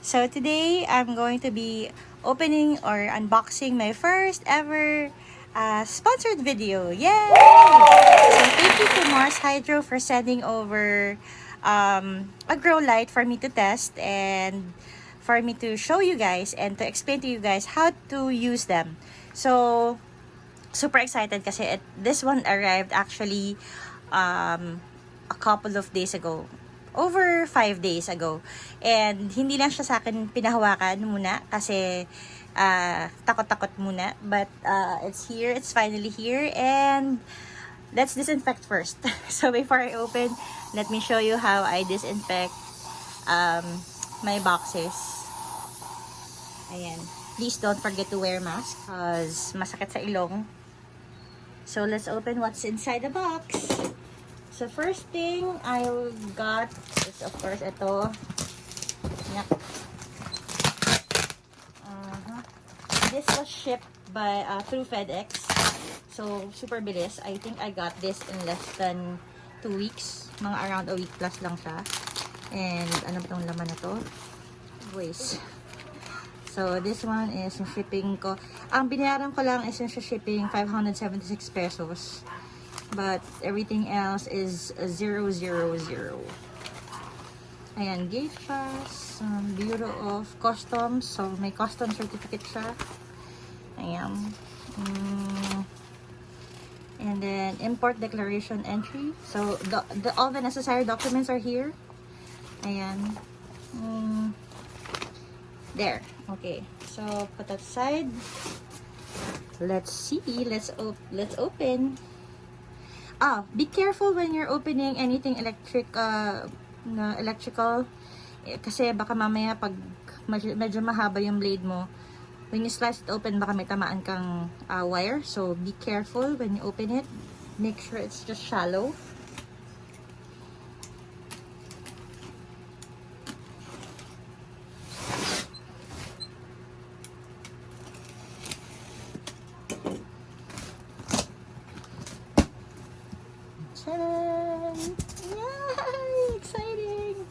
So today I'm going to be opening or unboxing my first ever sponsored video. Yay! So thank you to Mars Hydro for sending over a grow light for me to test and for me to show you guys and to explain to you guys how to use them. So super excited kasi this one arrived actually a couple of days ago. Over 5 days ago. And hindi lang siya sa akin pinahawakan muna kasi takot-takot muna. But it's here. It's finally here. And let's disinfect first. So before I open, let me show you how I disinfect my boxes. Ayan. Please don't forget to wear mask because masakit sa ilong. So let's open what's inside the box. So first thing I got is of course ito. Yuck. This was shipped by through FedEx. So super bilis. I think I got this in less than 2 weeks. Mga around a week plus lang siya. And ano ba tong laman na to? Waste. So this one is yung shipping ko. Ang binayaran ko lang is yung shipping 576 pesos. But everything else is 000. Ayan, gate pass, Bureau of Customs. So may custom certificate siya. Ayan. And then import declaration entry. So all the necessary documents are here. Ayan. There. Okay. So put that aside. Let's see. Let's open. Be careful when you're opening anything electrical. Kasi baka mamaya pag medyo mahaba yung blade mo, when you slice it open, baka may tamaan kang wire. So be careful when you open it. Make sure it's just shallow. Yay! Exciting!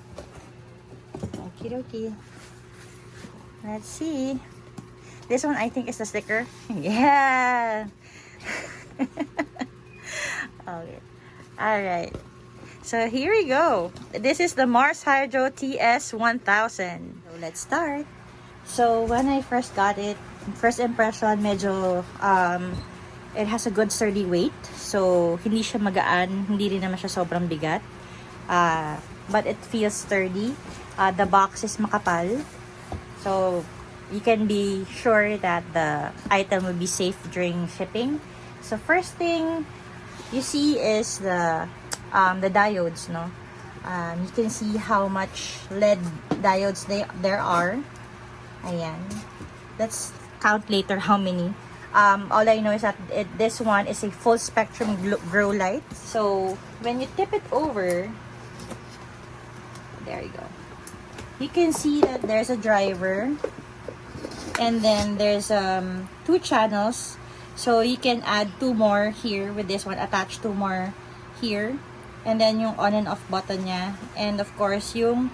Okie dokie. Let's see. This one I think is the sticker. Yeah! Okay. Alright. So here we go. This is the Mars Hydro TS1000. So let's start. So when I first got it, first impression, medyo it has a good sturdy weight. So, hindi siya magaan. Hindi rin naman siya sobrang bigat. But it feels sturdy. The box is makapal. So, you can be sure that the item will be safe during shipping. So, first thing you see is the diodes, no? You can see how much LED diodes there are. Ayan. Let's count later how many. All I know is that this one is a full spectrum grow light. So when you tip it over, there you go. You can see that there's a driver, and then there's 2 channels. So you can add 2 more here with this one. Attach 2 more here, and then yung on and off button niya, and of course yung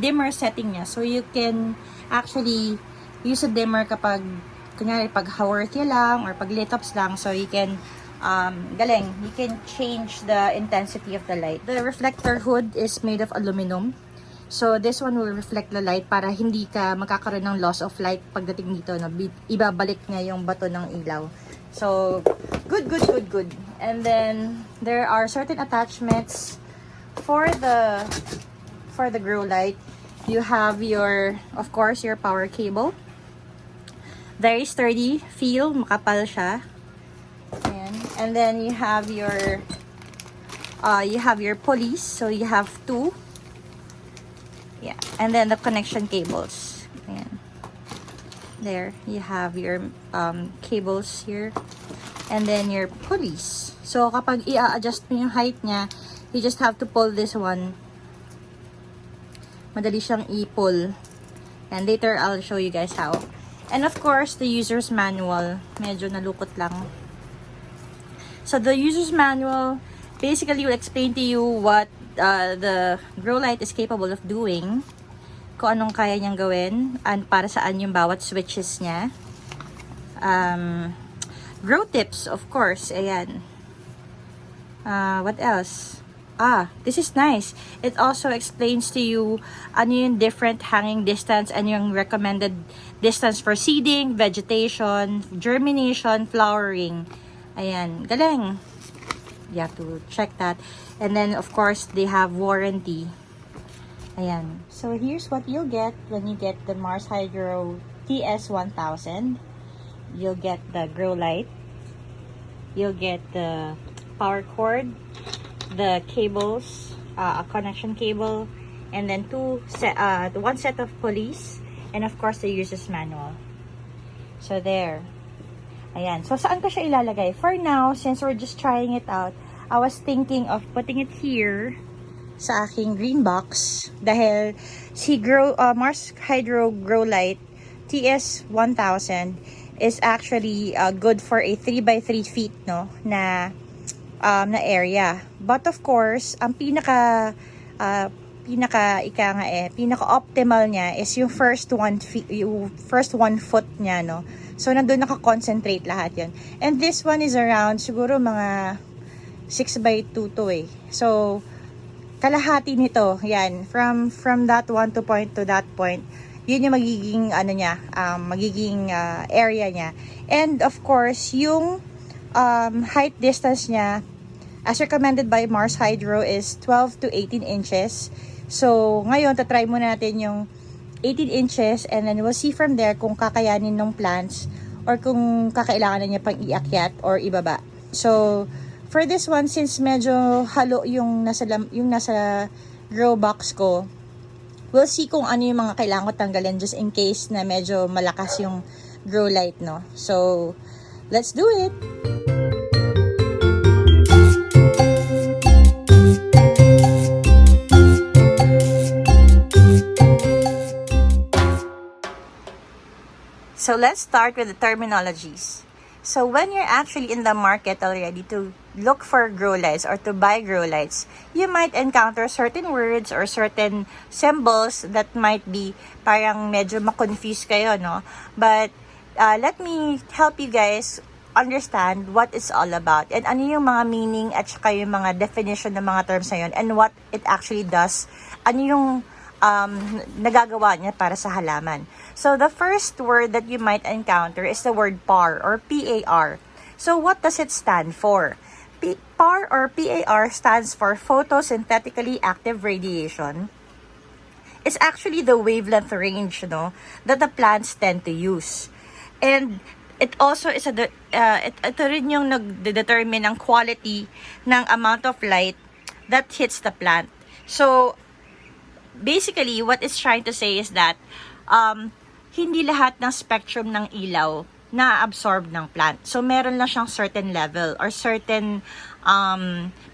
dimmer setting niya. So you can actually use a dimmer kapag kunyari pag haworthy lang or pag lit ups lang, so you can you can change the intensity of the light. The reflector hood is made of aluminum, so this one will reflect the light para hindi ka magkakaroon ng loss of light pagdating dito, no? Ibabalik niya yung bato ng ilaw. So good. And then there are certain attachments for the grow light. You have your, of course, your power cable. Very sturdy feel, makapal siya. Ayan. And then you have your pulleys, so you have 2. Yeah, and then the connection cables. Ayan. There you have your cables here, and then your pulleys. So kapag i-adjust mo yung height niya, you just have to pull this one. Madali siyang i-pull, and later I'll show you guys how. And of course, the user's manual. Medyo nalukot lang. So the user's manual basically will explain to you what the grow light is capable of doing. kung anong kaya niyang gawin and para saan yung bawat switches niya. Grow tips, of course. Ayan. What else? This is nice. It also explains to you ano yung different hanging distance and yung recommended distance for seeding, vegetation, germination, flowering. Ayan. Galing. You have to check that. And then, of course, they have warranty. Ayan. So, here's what you'll get when you get the Mars Hydro TS1000. You'll get the grow light. You'll get the power cord, the cables, a connection cable, and then one set of pulleys, and of course the user's manual. So there. Ayan. So saan ko siya ilalagay? For now, since we're just trying it out, I was thinking of putting it here sa aking green box dahil si Mars Hydro Grow Light TS1000 is actually good for a 3x3 feet na area. But of course, ang pinaka optimal niya is yung first 1 foot niya, no. So nandoon naka-concentrate lahat 'yon. And this one is around siguro mga 6x2 to eh. So kalahati nito, yan, from that one to point to that point. Yun yung magiging area niya. And of course, yung height distance niya as recommended by Mars Hydro is 12 to 18 inches. So, ngayon, tatry muna natin yung 18 inches and then we'll see from there kung kakayanin ng plants or kung kakailangan na niya pang iakyat or ibaba. So, for this one, since medyo halo yung nasa grow box ko, we'll see kung ano yung mga kailangan ko tanggalin just in case na medyo malakas yung grow light, no? So, let's do it! So let's start with the terminologies. So when you're actually in the market already to look for grow lights or to buy grow lights, you might encounter certain words or certain symbols that might be parang medyo ma-confuse kayo, no? But let me help you guys understand what it's all about and ano yung mga meaning at saka yung mga definition ng mga terms na yun and what it actually does, ano yung nagagawa niya para sa halaman. So, the first word that you might encounter is the word PAR or PAR. So, what does it stand for? PAR or PAR stands for photosynthetically active radiation. It's actually the wavelength range, no, that the plants tend to use. And it also is ito rin yung nagdedetermine ng quality ng amount of light that hits the plant. So, basically, what it's trying to say is that hindi lahat ng spectrum ng ilaw na-absorb ng plant. So, meron lang siyang certain level or certain,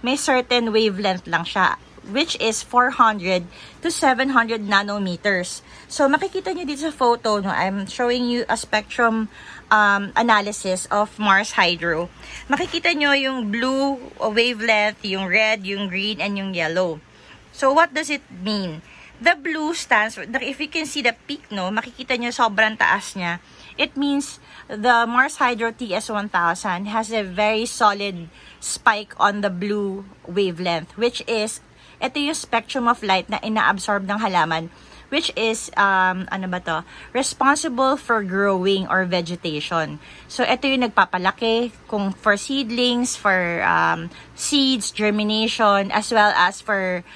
may certain wavelength lang siya, which is 400 to 700 nanometers. So, makikita nyo dito sa photo, no, I'm showing you a spectrum analysis of Mars Hydro. Makikita nyo yung blue wavelength, yung red, yung green, and yung yellow. So, what does it mean? The blue stands for, if you can see the peak, no, makikita nyo sobrang taas niya. It means the Mars Hydro TS1000 has a very solid spike on the blue wavelength, which is, ito yung spectrum of light na inaabsorb ng halaman, which is, responsible for growing or vegetation. So, ito yung nagpapalaki kung for seedlings, for seeds, germination, as well as for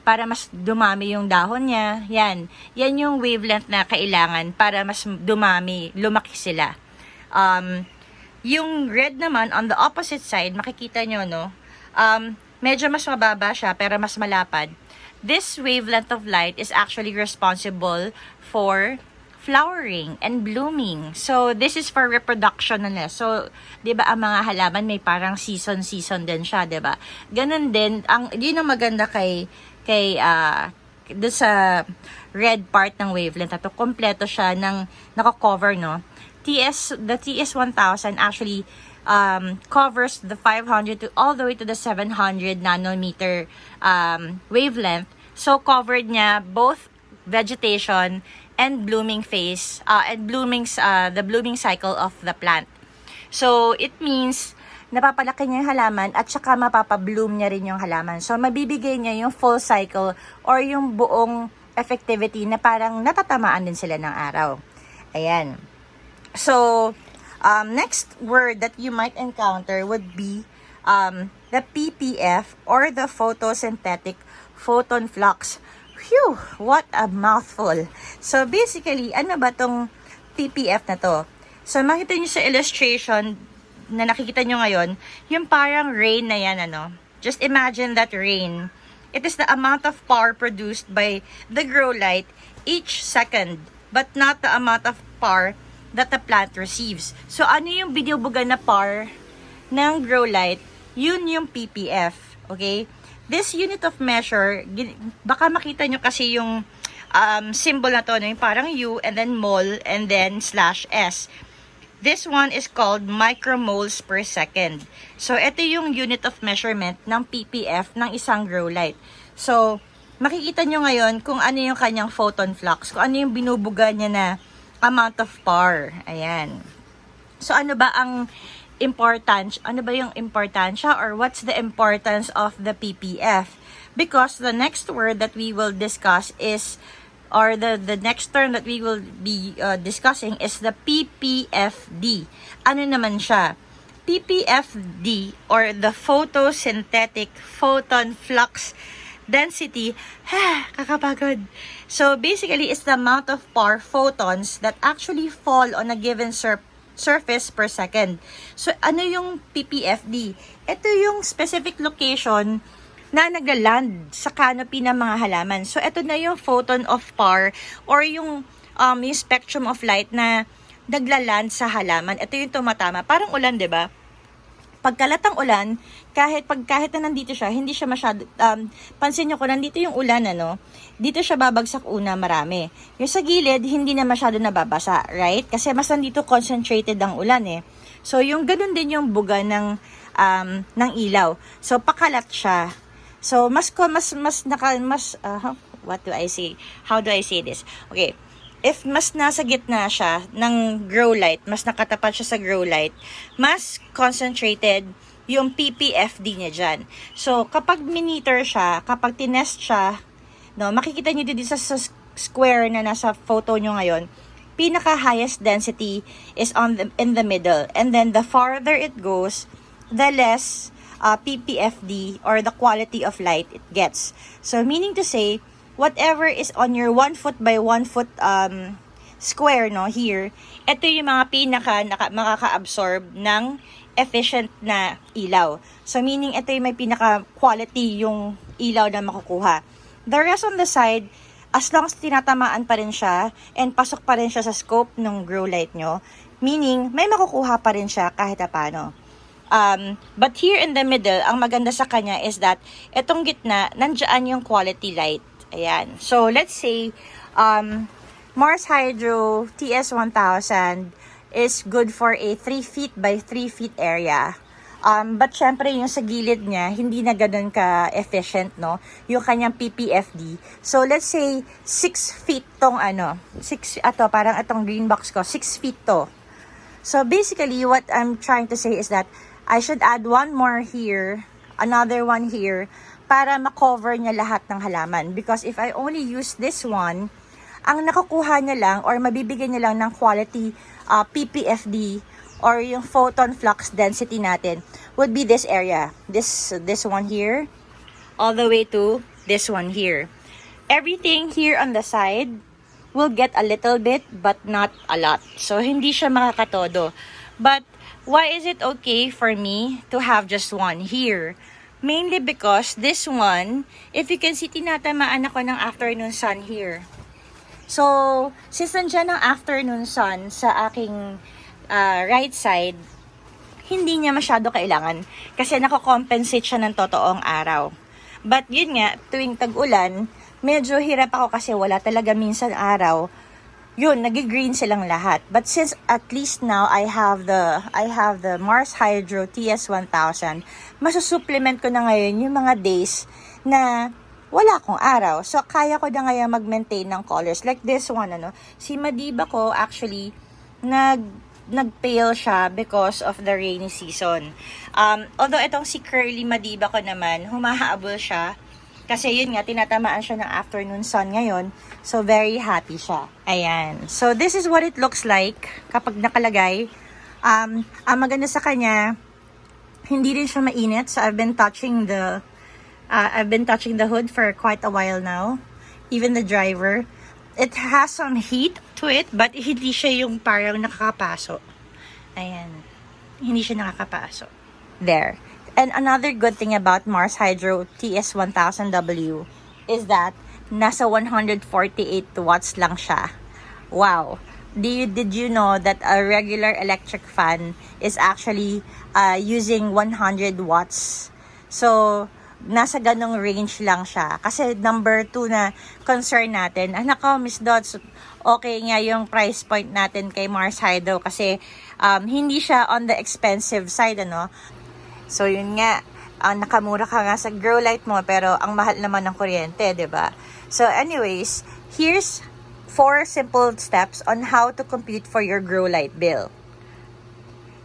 para mas dumami yung dahon niya. Yan yung wavelength na kailangan para mas dumami, lumaki sila. Yung red naman, on the opposite side, makikita nyo, no, medyo mas mababa siya, pero mas malapad. This wavelength of light is actually responsible for flowering and blooming. So, this is for reproduction na. So, 'di ba ang mga halaman may parang season din siya, 'di ba? Ganun din yun ang maganda kay doon sa red part ng wavelength. Ito kompleto siya ng nako-cover, no. The TS1000 actually covers the 500 to all the way to the 700 nanometer wavelength. So, covered niya both vegetation and blooming phase, the blooming cycle of the plant. So, it means napapalaki niya yung halaman at saka mapapabloom niya rin yung halaman. So, mabibigay niya yung full cycle or yung buong effectivity na parang natatamaan din sila ng araw. Ayan. So, next word that you might encounter would be the PPF or the photosynthetic photon flux. Phew! What a mouthful! So, basically, ano ba tong PPF na to? So, makita nyo sa illustration na nakikita nyo ngayon, yung parang rain na yan, ano? Just imagine that rain. It is the amount of power produced by the grow light each second, but not the amount of power that the plant receives. So, ano yung binubuga na power ng grow light? Yun yung PPF. Okay? This unit of measure, baka makita nyo kasi yung symbol na to, no? Yung parang U, and then mol, and then /S. This one is called micromoles per second. So, ito yung unit of measurement ng PPF ng isang grow light. So, makikita nyo ngayon kung ano yung kanyang photon flux, kung ano yung binubuga niya na amount of power. Ayan. So, ano ba yung importansya or what's the importance of the PPF? Because the next word that we will discuss is or the next term that we will be discussing is the PPFD. Ano naman siya? PPFD or the photosynthetic photon flux density. Kakapagod. So basically, it's the amount of power photons that actually fall on a given surface per second. So ano yung PPFD? Ito yung specific location na nagla-land sa canopy ng mga halaman. So, ito na yung photon of power or yung spectrum of light na nagla-land sa halaman. Ito yung tumatama. Parang ulan, di ba? Pagkalatang ulan, kahit na nandito siya, hindi siya masyado, pansin nyo ko, nandito yung ulan, ano? Dito siya babagsak una, marami. Yung sa gilid, hindi na masyado nababasa, right? Kasi mas nandito concentrated ang ulan, eh. So, yung ganun din yung buga ng ilaw. So, pakalat siya. So, what do I say? How do I say this? Okay. If mas nasa gitna siya ng grow light, mas nakatapat siya sa grow light, mas concentrated yung PPFD niya dyan. So, kapag miniter siya, kapag tinest siya, no, makikita niyo dito sa square na nasa photo nyo ngayon, pinaka-highest density is in the middle. And then, the farther it goes, the less PPFD or the quality of light it gets. So, meaning to say, whatever is on your 1 foot by 1 foot square, no, here, ito yung mga makaka-absorb ng efficient na ilaw. So, meaning ito yung may pinaka-quality yung ilaw na makukuha. The rest on the side, as long as tinatamaan pa rin siya and pasok pa rin siya sa scope ng grow light nyo, meaning may makukuha pa rin siya kahit paano. But here in the middle, ang maganda sa kanya is that itong gitna, nandiyan yung quality light. Ayan. So, let's say, Mars Hydro TS1000 is good for a 3 feet by 3 feet area. But syempre, yung sa gilid niya, hindi na ganun ka-efficient, no? Yung kanyang PPFD. So, let's say, 6 feet tong parang itong green box ko, 6 feet to. So, basically, what I'm trying to say is that I should add one more here, another one here, para makover niya lahat ng halaman. Because if I only use this one, ang nakukuha niya lang or mabibigyan niya lang ng quality PPFD or yung photon flux density natin would be this area. This one here, all the way to this one here. Everything here on the side will get a little bit but not a lot. So, hindi siya makakatodo. But, why is it okay for me to have just one here? Mainly because this one, if you can see, tinatamaan ako ng afternoon sun here. So, since nandiyan ang afternoon sun sa aking right side, hindi niya masyado kailangan kasi nako-compensate siya ng totoong araw. But yun nga, tuwing tag-ulan, medyo hirap ako kasi wala talaga minsan araw. Yun, nag-green silang lahat. But since at least now I have the Mars Hydro TS1000, masusupplement ko na ngayon yung mga days na wala akong araw. So, kaya ko na ngayon mag-maintain ng colors. Like this one, ano. Si Madiba ko, actually, nag-pale siya because of the rainy season. Although itong si Curly Madiba ko naman, humahabol siya. Kasi yun nga, tinatamaan siya ng afternoon sun ngayon. So, very happy siya. Ayan. So, this is what it looks like kapag nakalagay. Ang maganda sa kanya, hindi rin siya mainit. So, I've been touching the hood for quite a while now. Even the driver. It has some heat to it, but hindi siya yung parang nakakapaso. Ayan. Hindi siya nakakapaso. There. And another good thing about Mars Hydro TS1000W is that nasa 148 watts lang siya. Wow. Did you know that a regular electric fan is actually using 100 watts? So, nasa ganong range lang siya. Kasi number 2 na concern natin, nako, Miss Dots, okay nga yung price point natin kay Mars Hydro kasi hindi siya on the expensive side, ano. So, yun nga, nakamura ka nga sa grow light mo, pero ang mahal naman ng kuryente, 'di ba? So, anyways, here's 4 simple steps on how to compute for your grow light bill.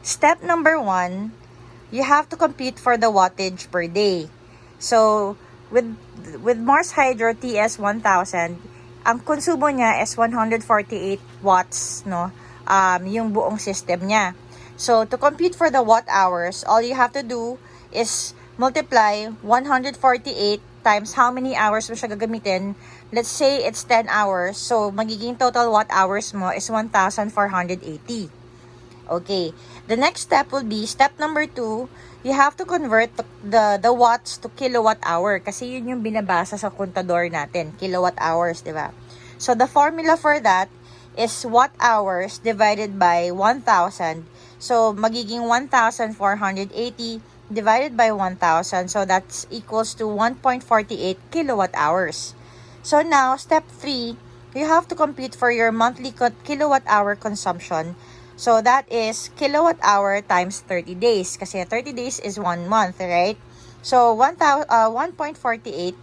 Step number 1, you have to compute for the wattage per day. So, with Mars Hydro TS1000, ang konsumo niya is 148 watts, no? Yung buong system niya. So, to compute for the watt hours, all you have to do is multiply 148 times how many hours mo siya gagamitin. Let's say it's 10 hours. So, magiging total watt hours mo is 1,480. Okay. The next step will be, step number 2, you have to convert the watts to kilowatt hour. Kasi yun yung binabasa sa kontador natin. Kilowatt hours, di ba? So, the formula for that is watt hours divided by 1,000. So, magiging 1,480 divided by 1,000. So, that's equals to 1.48 kilowatt hours. So, now, step 3, you have to compute for your monthly kilowatt hour consumption. So, that is kilowatt hour times 30 days. Kasi 30 days is 1 month, right? So, 1.48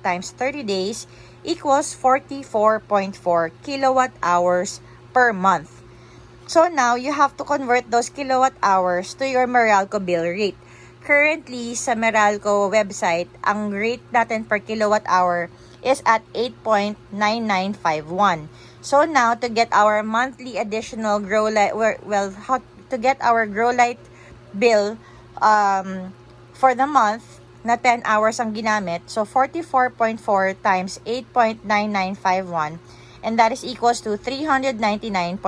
times 30 days equals 44.4 kilowatt hours per month. So, now, you have to convert those kilowatt hours to your Meralco bill rate. Currently, sa Meralco website, ang rate natin per kilowatt hour is at 8.9951. So now, to get our monthly additional grow light, to get our grow light bill for the month, na 10 hours ang ginamit, so 44.4 times 8.9951, and that is equals to 399.38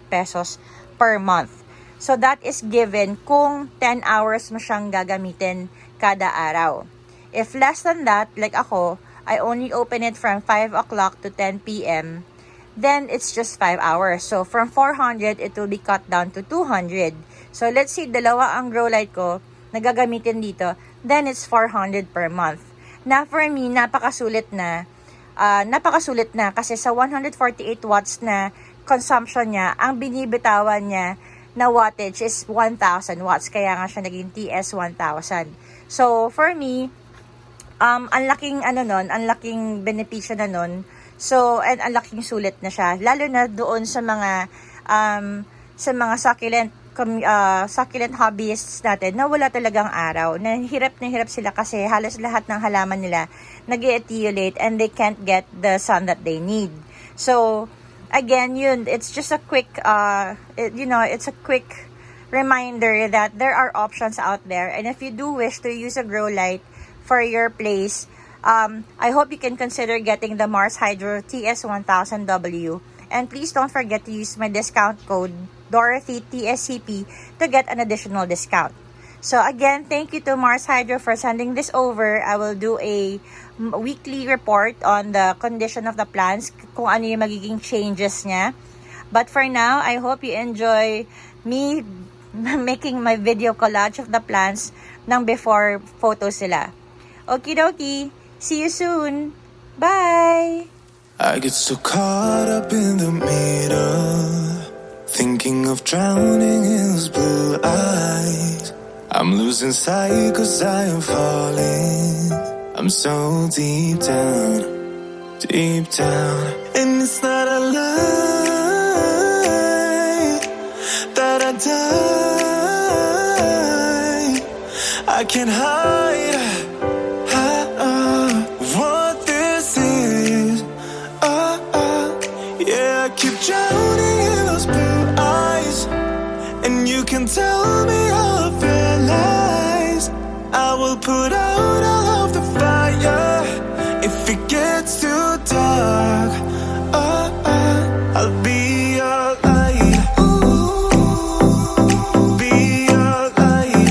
pesos per month. So that is given kung 10 hours mo siyang gagamitin kada araw. If less than that, like ako, I only open it from 5 o'clock to 10 p.m., then it's just 5 hours. So, from 400, it will be cut down to 200. So, let's say, dalawa ang grow light ko na gagamitin dito, then it's 400 per month. Na for me, napakasulit na kasi sa 148 watts na consumption niya, ang binibitawan niya na wattage is 1,000 watts. Kaya nga siya naging TS1000. So, for me, ang laking benepisyo na nun. So, and ang laking sulit na siya. Lalo na doon sa mga succulent hobbyists natin na wala talagang araw. Hirap sila kasi halos lahat ng halaman nila nag-etiolate and they can't get the sun that they need. So, again, it's just a quick, it's a quick reminder that there are options out there. And if you do wish to use a grow light for your place, I hope you can consider getting the Mars Hydro TS1000W. And please don't forget to use my discount code DorothyTSCP to get an additional discount. So again, thank you to Mars Hydro for sending this over. I will do a weekly report on the condition of the plants, kung ano yung magiging changes niya. But for now, I hope you enjoy me making my video collage of the plants ng before photos sila. Okie dokie. See you soon. Bye. I get so caught up in the middle, thinking of drowning in those blue eyes. I'm losing sight 'cause I am falling. I'm so deep down, deep down. And it's not a lie that I die. I can't hide what this is. Yeah, I keep drowning in those blue eyes, and you can tell me all of your lies. I will put out all of the fire if it gets too dark. I'll be your light. Be your light.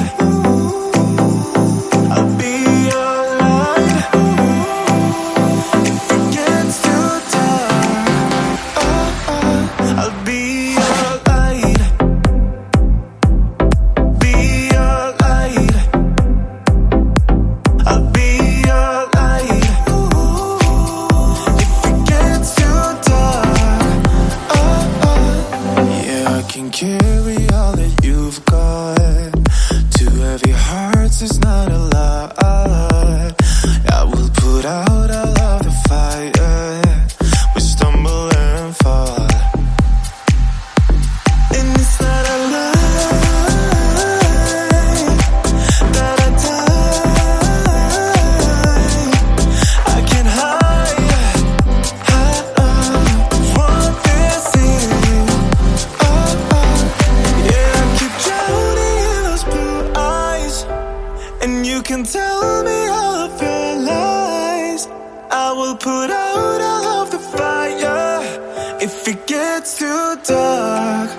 I'll be your light. If it gets too dark, I'll be your light. Be your light. I'll be your light. If it gets too dark, yeah, I can carry all that you've got. Two heavy hearts is not a lot. I will put out all of the fire. We stumble and fall, and it's not a lie that I die. I can't hide what this is. Yeah, I keep drowning in those blue eyes, and you can tell me all of your lies. I will put out all of the fire if it gets too dark.